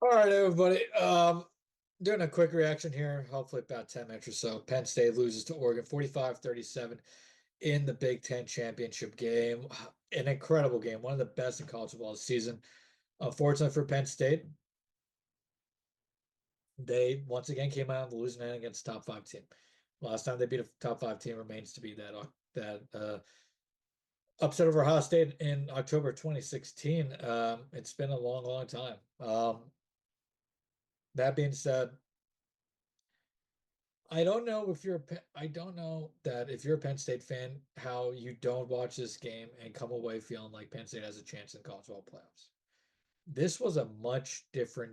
All right, everybody. Doing a quick reaction here, hopefully about 10 minutes or so. Penn State loses to Oregon 45-37 in the Big Ten championship game. An incredible game, one of the best in college football this season. Unfortunately for Penn State, they once again came out on the losing end against top five team. Last time they beat a top five team remains to be that upset over Ohio State in October 2016. It's been a long, long time. That being said, I don't know that if you're a Penn State fan, how you don't watch this game and come away feeling like Penn State has a chance in college football playoffs. This was a much different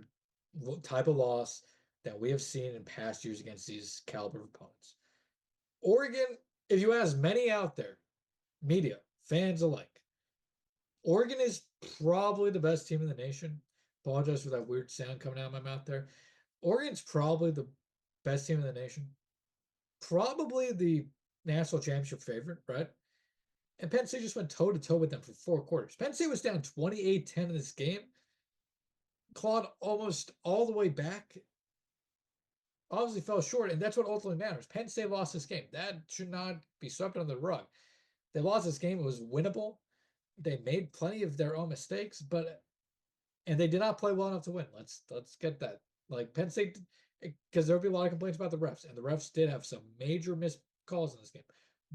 type of loss that we have seen in past years against these caliber opponents. Oregon, if you ask many out there, media, fans alike, Oregon is probably the best team in the nation. Apologize for that weird sound coming out of my mouth there. Oregon's probably the best team in the nation, probably the national championship favorite, right? And Penn State just went toe to toe with them for four quarters. Penn State was down 28-10 in this game, clawed almost all the way back, obviously fell short, and that's what ultimately matters. Penn State lost this game. That should not be swept under the rug. They lost this game. It was winnable. They made plenty of their own mistakes, but and they did not play well enough to win. Let's get that. Like Penn State, because there'll be a lot of complaints about the refs, and the refs did have some major missed calls in this game.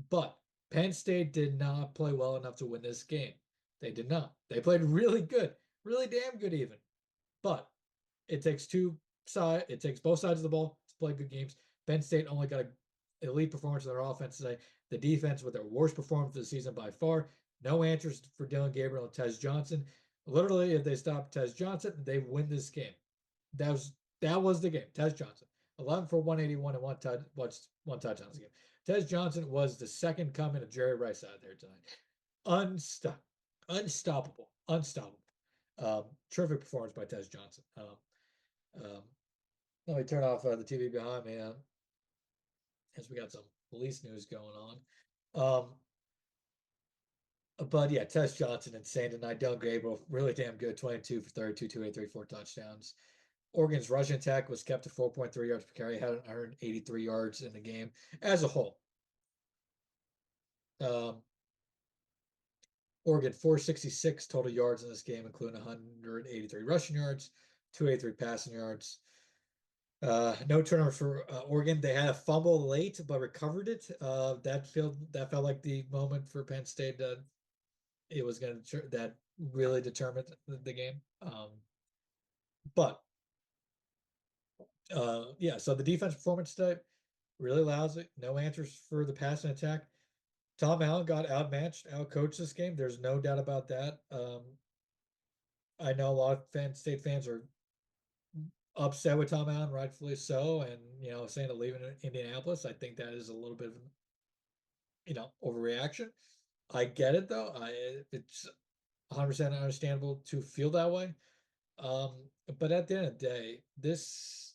But Penn State did not play well enough to win this game. They did not. They played really good, really damn good even. But it takes it takes both sides of the ball to play good games. Penn State only got an elite performance in their offense today. The defense with their worst performance of the season by far. No answers for Dillon Gabriel and Tez Johnson. Literally, if they stop Tez Johnson, they win this game. That was the game. Tez Johnson, 11 for 181 and one touchdown this game. Tez Johnson was the second coming of Jerry Rice out there tonight. Unstoppable, unstoppable. Terrific performance by Tez Johnson. Um, Let me turn off the TV behind me as we got some police news going on. But yeah, Tess Johnson insane tonight. Dylan Gabriel really damn good. 22 for 32, 283, four touchdowns. Oregon's rushing attack was kept to 4.3 yards per carry, had 183 yards in the game as a whole. Um, Oregon 466 total yards in this game, including 183 rushing yards, 283 passing yards. No turnovers for Oregon. They had a fumble late, but recovered it. That felt like the moment for Penn State that it was going to that really determined the game. But yeah, so the defense performance today really lousy. No answers for the passing attack. Tom Allen got outmatched, outcoached this game. There's no doubt about that. I know a lot of State fans are upset with Tom Allen, rightfully so, and saying to leave in Indianapolis. I think that is a little bit of overreaction. I get it though. It's 100% understandable to feel that way. But at the end of the day, this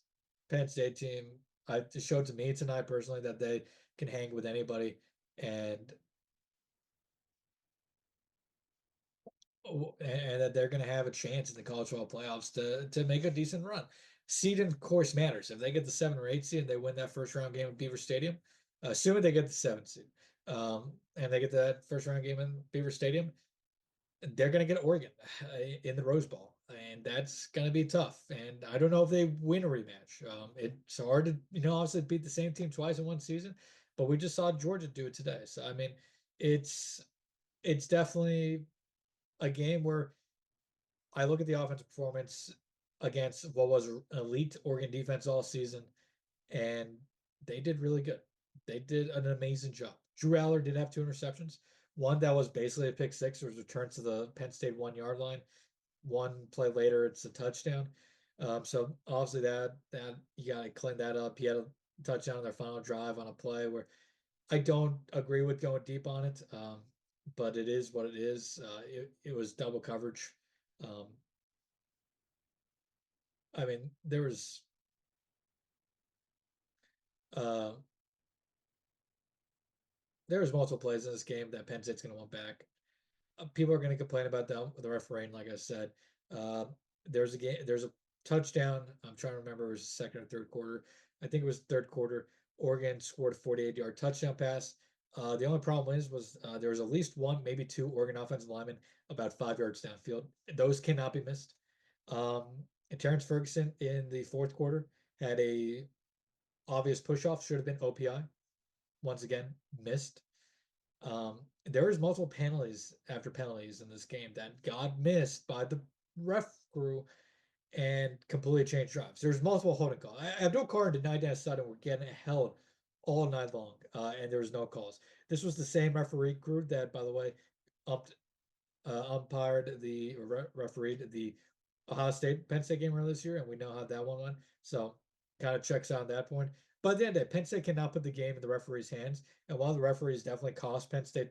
Penn State team, it showed to me tonight personally that they can hang with anybody, and that they're going to have a chance in the college football playoffs to make a decent run. Seed, of course, matters. If they get the 7 or 8 seed and they win that first round game at Beaver Stadium, assuming they get the 7 seed, and they get that first round game in Beaver Stadium, they're going to get Oregon in the Rose Bowl, and that's going to be tough. And I don't know if they win a rematch. It's hard to, obviously beat the same team twice in one season, but we just saw Georgia do it today. So I mean, it's it's definitely a game where I look at the offensive performance against what was an elite Oregon defense all season, and they did really good. They did an amazing job. Drew Aller did have two interceptions. One that was basically a pick six, was returned to the Penn State 1 yard line. One play later, it's a touchdown. So obviously that you got to clean that up. He had a touchdown on their final drive on a play where I don't agree with going deep on it, but it is what it is. It was double coverage. Um, I mean, uh, there was multiple plays in this game that Penn State's going to want back. People are going to complain about the refereeing, like I said. There's a game. There's a touchdown. I'm trying to remember, it was second or third quarter. I think it was third quarter. Oregon scored a 48-yard touchdown pass. The only problem was there was at least one, maybe two Oregon offensive linemen about 5 yards downfield. Those cannot be missed. And Terrence Ferguson in the fourth quarter had a obvious push off, should have been OPI. Once again, missed. There was multiple penalties after penalties in this game that got missed by the ref crew and completely changed drives. There's multiple holding calls. Abdul Carr and Denai Sutton were getting held all night long, and there was no calls. This was the same referee crew that, by the way, upped, umpired the refereed the Ohio State Penn State game earlier this year, and we know how that one went. So kind of checks out on that point. But at the end of the day, Penn State cannot put the game in the referee's hands, and while the referees definitely cost Penn State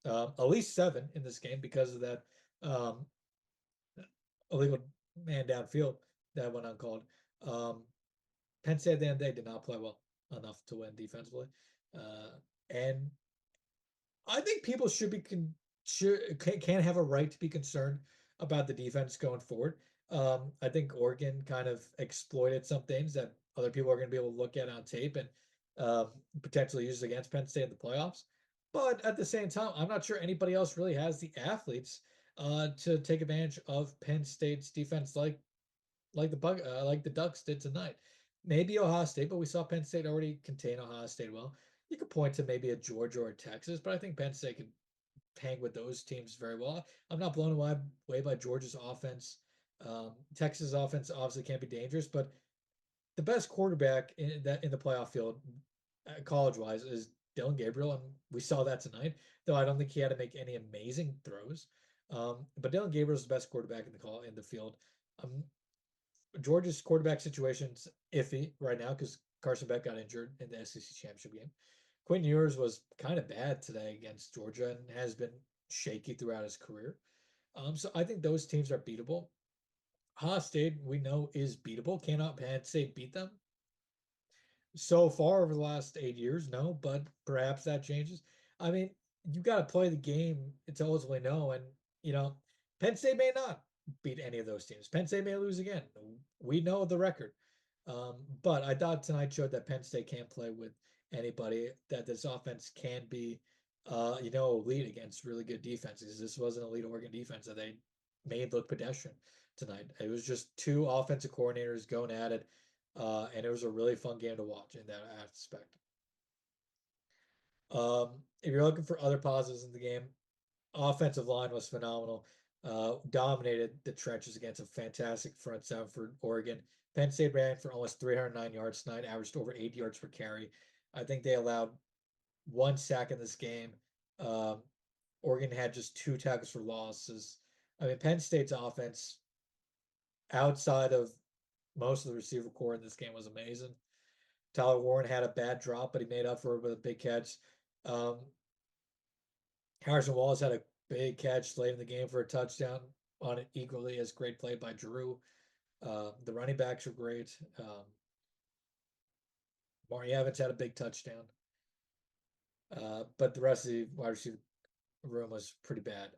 at least 7 in this game because of that um, illegal man downfield that went uncalled. Penn State at the end of the day did not play well enough to win defensively, and I think people should be can have a right to be concerned about the defense going forward. I think Oregon kind of exploited some things that other people are going to be able to look at on tape and potentially use against Penn State in the playoffs. But at the same time, I'm not sure anybody else really has the athletes to take advantage of Penn State's defense like the Ducks did tonight. Maybe Ohio State, but we saw Penn State already contain Ohio State well. You could point to maybe a Georgia or a Texas, but I think Penn State could hang with those teams very well. I'm not blown away by Georgia's offense. Texas offense obviously can't be dangerous, but the best quarterback in the playoff field, college wise, is Dylan Gabriel, and we saw that tonight. Though I don't think he had to make any amazing throws. But Dylan Gabriel is the best quarterback in the field. Um, Georgia's quarterback situation's iffy right now because Carson Beck got injured in the SEC championship game. Quinn Ewers was kind of bad today against Georgia and has been shaky throughout his career. So I think those teams are beatable. Ohio State, we know, is beatable. Cannot Penn State beat them? So far over the last 8 years, no, but perhaps that changes. I mean, you got to play the game to ultimately know. And, Penn State may not beat any of those teams. Penn State may lose again. We know the record. But I thought tonight showed that Penn State can't play with anybody, that this offense can be, elite against really good defenses. This was an elite Oregon defense that they made look pedestrian tonight. It was just two offensive coordinators going at it. And it was a really fun game to watch in that aspect. If you're looking for other positives in the game, offensive line was phenomenal. Dominated the trenches against a fantastic front seven for Oregon. Penn State ran for almost 309 yards tonight, averaged over 8 yards per carry. I think they allowed 1 sack in this game. Um, Oregon had just 2 tackles for losses. I mean, Penn State's offense, outside of most of the receiver core in this game, was amazing. Tyler Warren had a bad drop, but he made up for it with a big catch. Um, Harrison Wallace had a big catch late in the game for a touchdown on it equally as great play by Drew. The running backs were great. Marty Evans had a big touchdown. But the rest of the wide receiver room was pretty bad.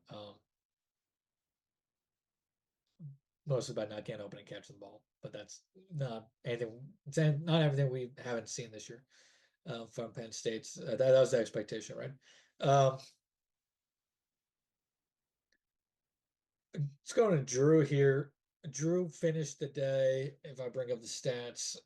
Mostly by not getting open and catching the ball. But that's not anything. It's not everything we haven't seen this year from Penn State's. That was the expectation, right? Let's go to Drew here. Drew finished the day, if I bring up the stats,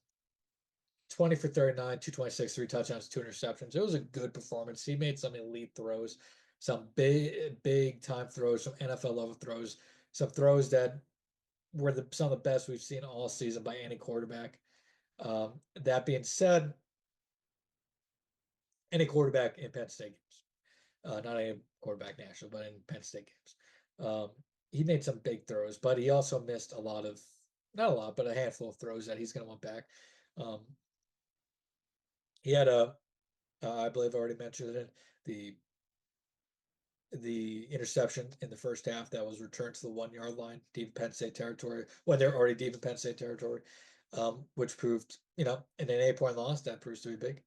20 for 39, 226, 3 touchdowns, 2 interceptions. It was a good performance. He made some elite throws, some big time throws, some NFL level throws, some throws that were some of the best we've seen all season by any quarterback. That being said, any quarterback in Penn State games, not any quarterback national, but in Penn State games. He made some big throws, but he also missed a lot of, not a lot, but a handful of throws that he's going to want back. He had I believe I already mentioned it, the interception in the first half that was returned to the 1 yard line, deep Penn State territory, when they're already deep in Penn State territory, which proved, in an 8-point loss, that proves to be big.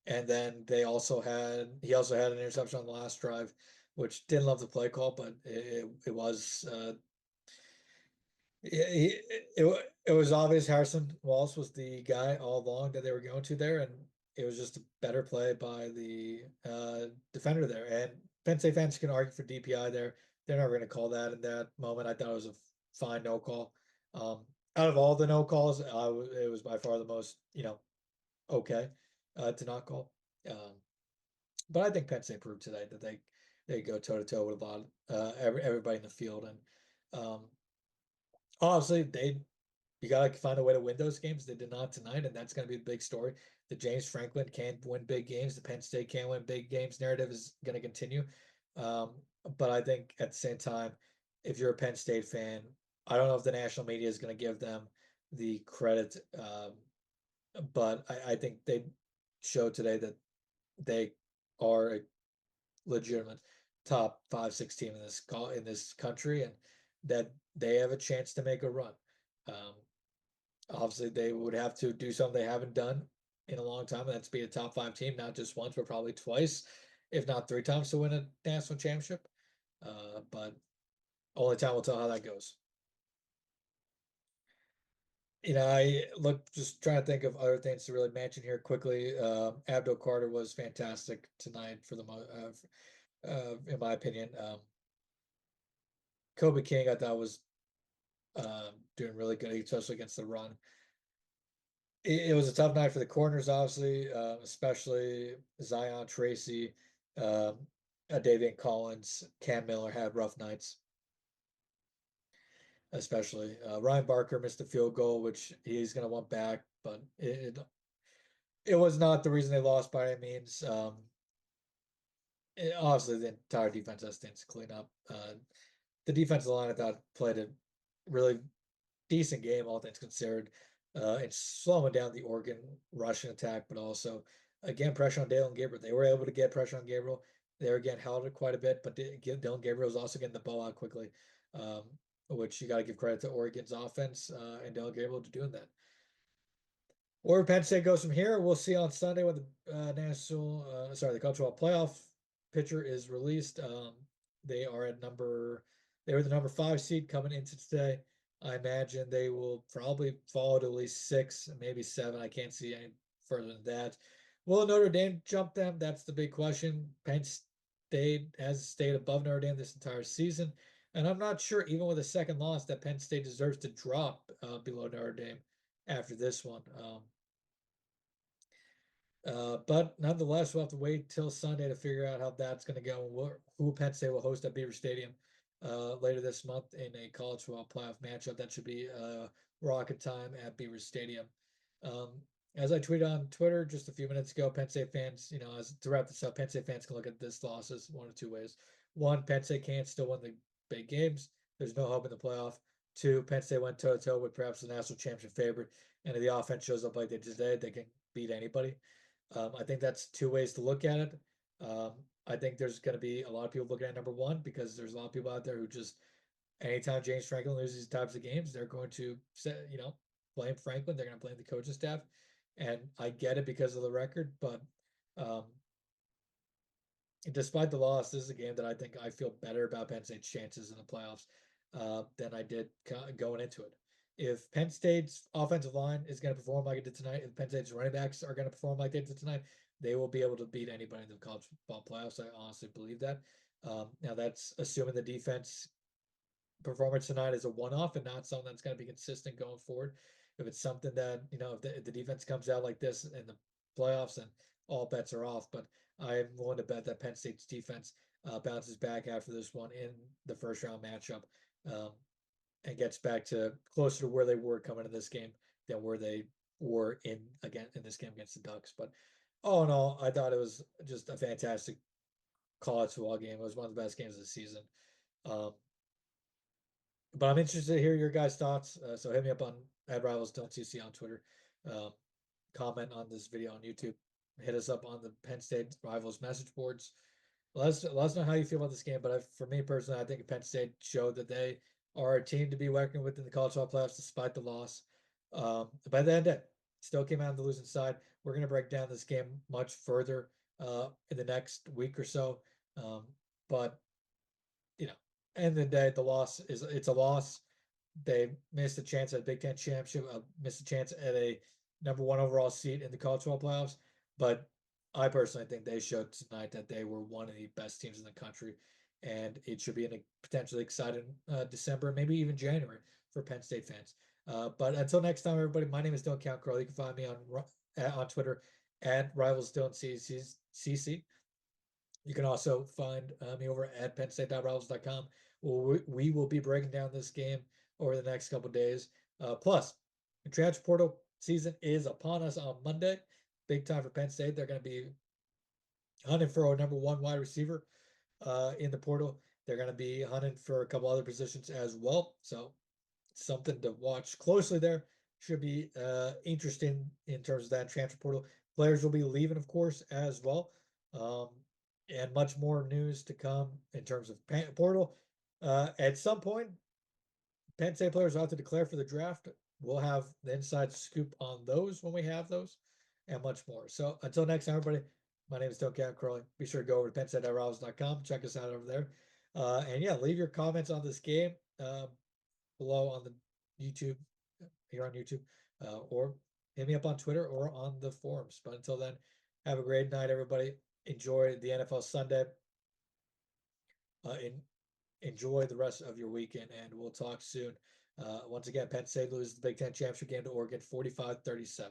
And then he also had an interception on the last drive, which didn't love the play call, but it was It was obvious Harrison Wallace was the guy all along that they were going to there, and it was just a better play by the defender there. And Penn State fans can argue for DPI there. They're never going to call that in that moment. I thought it was a fine no call. Out of all the no calls, it was by far the most, okay to not call. Um, but I think Penn State proved today that they go toe to toe with a lot everybody in the field, and um, obviously they you gotta find a way to win those games. They did not tonight, and that's gonna be the big story. The James Franklin can win big games. The Penn State can win big games narrative is gonna continue. But I think at the same time, if you're a Penn State fan, I don't know if the national media is gonna give them the credit. But I think they showed today that they are a legitimate top 5, 6 team in this country, and that they have a chance to make a run. Um, Obviously, they would have to do something they haven't done in a long time, and that's be a top 5 team, not just once, but probably twice, if not 3 times, to win a national championship. But only time will tell how that goes. I look just trying to think of other things to really mention here quickly. Abdul Carter was fantastic tonight for in my opinion. Kobe King, I thought was doing really good, especially against the run. It was a tough night for the corners, obviously, especially Zion Tracy, Davian Collins, Cam Miller had rough nights, especially. Ryan Barker missed a field goal, which he's going to want back, but it was not the reason they lost by any means. Obviously, the entire defense has things to clean up. The defensive line, I thought, played a really decent game, all things considered. It's slowing down the Oregon rushing attack, but also, again, pressure on Dillon Gabriel. They were able to get pressure on Gabriel. They were getting held quite a bit, but Dillon Gabriel was also getting the ball out quickly, which you got to give credit to Oregon's offense and Dillon Gabriel to doing that. Where Penn State goes from here, we'll see on Sunday when the college football playoff picture is released. They are they were the number 5 seed coming into today. I imagine they will probably fall to at least 6, maybe 7. I can't see any further than that. Will Notre Dame jump them? That's the big question. Penn State has stayed above Notre Dame this entire season, and I'm not sure, even with a second loss, that Penn State deserves to drop below Notre Dame after this one. But nonetheless, we'll have to wait till Sunday to figure out how that's going to go and who Penn State will host at Beaver Stadium later this month in a college football playoff matchup. That should be rocket time at Beaver Stadium. Um, as I tweeted on Twitter just a few minutes ago, Penn State fans, as to wrap this up, Penn State fans can look at this loss as one of two ways. One, Penn State can't still win the big games. There's no hope in the playoff. Two, Penn State went toe to toe with perhaps the national championship favorite, and if the offense shows up like they did today, they can beat anybody. I think that's two ways to look at it. I think there's going to be a lot of people looking at number one because there's a lot of people out there who just anytime James Franklin loses these types of games, they're going to say, blame Franklin. They're going to blame the coaching staff, and I get it because of the record. But um, despite the loss, this is a game that I think I feel better about Penn State's chances in the playoffs than I did going into it. If Penn State's offensive line is going to perform like it did tonight, if Penn State's running backs are going to perform like they did tonight, they will be able to beat anybody in the college football playoffs. I honestly believe that. Now, that's assuming the defense performance tonight is a one-off and not something that's going to be consistent going forward. If it's something that, if the defense comes out like this in the playoffs, then all bets are off. But I'm willing to bet that Penn State's defense bounces back after this one in the first round matchup um, and gets back to closer to where they were coming in this game than where they were in this game against the Ducks. But all in all, I thought it was just a fantastic college football game. It was one of the best games of the season. Um, but I'm interested to hear your guys' thoughts. So hit me up on @rivals.cc on Twitter. Um, Comment on this video on YouTube. Hit us up on the Penn State Rivals message boards. Let us know how you feel about this game. But for me personally, I think Penn State showed that they are a team to be working with in the college football playoffs despite the loss. By the end, it still came out on the losing side. We're going to break down this game much further in the next week or so. But end of the day, it's a loss. They missed a chance at a Big Ten championship, missed a chance at a #1 overall seat in the college football playoffs. But I personally think they showed tonight that they were one of the best teams in the country, and it should be a potentially exciting December, maybe even January for Penn State fans. But until next time, everybody, my name is Dylan Count. You can find me on Twitter at Rivals Dylan CC. You can also find me over at pennstate.rivals.com. We will be breaking down this game over the next couple days. Plus, the transfer portal season is upon us on Monday. Big time for Penn State. They're going to be hunting for a #1 wide receiver in the portal. They're going to be hunting for a couple other positions as well. So something to watch closely there. Should be interesting in terms of that transfer portal. Players will be leaving, of course, as well. Um, and much more news to come in terms of portal. At some point, Penn State players will have to declare for the draft. We'll have the inside scoop on those when we have those and much more. So until next time, everybody, my name is Don't Count Crowley. Be sure to go over to pennstate.rivals.com. Check us out over there. And yeah, leave your comments on this game below on the YouTube, here on YouTube, or hit me up on Twitter or on the forums. But until then, have a great night, everybody. Enjoy the NFL Sunday. And enjoy the rest of your weekend, and we'll talk soon. Once again, Penn State loses the Big Ten championship game to Oregon 45-37.